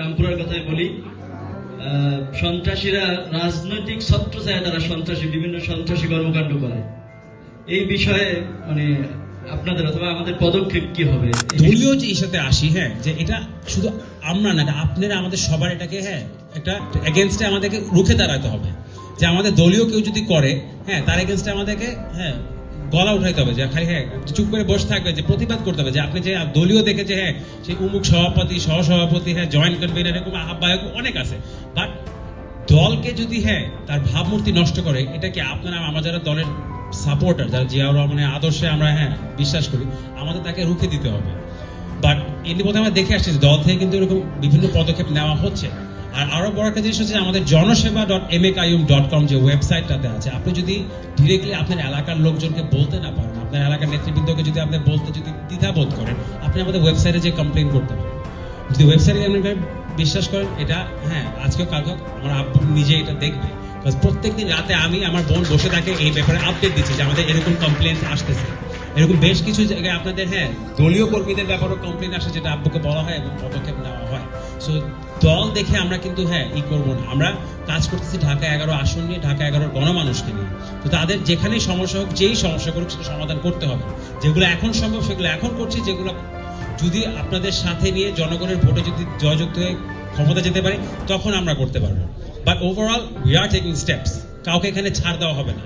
রামপুরার কথাই বলি, সন্ত্রাসীরা রাজনৈতিক ছত্রছায়ায় তারা বিভিন্ন সন্ত্রাসী কর্মকাণ্ড করে। এই বিষয়ে মানে আপনাদের অথবা আমাদের পদক্ষেপ কি হবে? দলীয় যে ইস্যুতে আসি, হ্যাঁ, যে এটা শুধু আমরা না, আপনারা আমাদের সবার এটাকে একটা এগেনস্টে আমাদেরকে রুখে দাঁড়াতে হবে। যে আমাদের দলীয় কেউ যদি করে, তার এগেনস্টে আমাদেরকে গলা উঠাইতে হবে, যে খালি চুপ করে বসে থাকবে, যে প্রতিবাদ করতে হবে। যে আপনি যে দলীয় দেখে যে সেই উমুক সভাপতি, সহসভাপতি, জয়েন্ট কনভেনার, এরকম আহ্বায়ক অনেক আছে, বাট দলকে যদি তার ভাবমূর্তি নষ্ট করে, এটা কি আপনারা আমার যারা দলের সাপোর্টার, যারা জিয়াউর রহমানের আদর্শে আমরা বিশ্বাস করি, আমাদের তাকে রুখে দিতে হবে। বাট এর মধ্যে আমরা দেখে আসছি দল থেকে কিন্তু এরকম বিভিন্ন পদক্ষেপ নেওয়া হচ্ছে। আর আরো বড় একটা জিনিস হচ্ছে আমাদের জনসেবা.makayum.com যে ওয়েবসাইটটাতে আছে, আপনি যদি ডিরেক্টলি আপনার এলাকার লোকজনকে বলতে না পারেন, আপনার এলাকার নেতৃবৃন্দকে যদি আপনি বলতে যদি দ্বিধাবোধ করেন, আপনি আমাদের ওয়েবসাইটে যে কমপ্লেন করতে পারেন। যদি ওয়েবসাইটে আপনি বিশ্বাস করেন, এটা আজকেও কালকে আমার আব্বু নিজে এটা দেখবে। প্রত্যেকদিন রাতে আমি আমার বোন বসে থাকে এই ব্যাপারে আপডেট দিচ্ছি যে আমাদের এরকম কমপ্লেন আসতেছে। এরকম বেশ কিছু জায়গায় আপনাদের দলীয় কর্মীদের ব্যাপারেও কমপ্লেন আসে, যেটা আব্বুকে বলা হয় এবং পদক্ষেপ নেওয়া হয়। সো দল দেখে আমরা কিন্তু করবো না। আমরা কাজ করতেছি ঢাকা 11 আসন নিয়ে, ঢাকা 11 গণমানুষকে নিয়ে। তো তাদের যেখানেই সমস্যা হোক, যেই সমস্যা করুক, সেটা সমাধান করতে হবে। যেগুলো এখন সম্ভব সেগুলো এখন করছি, যেগুলো যদি আপনাদের সাথে নিয়ে জনগণের ভোটে যদি জয়যুক্ত হয়ে ক্ষমতা যেতে পারে, তখন আমরা করতে পারবো। But overall we are taking steps. কাউকে এখানে ছাড় দেওয়া হবে না।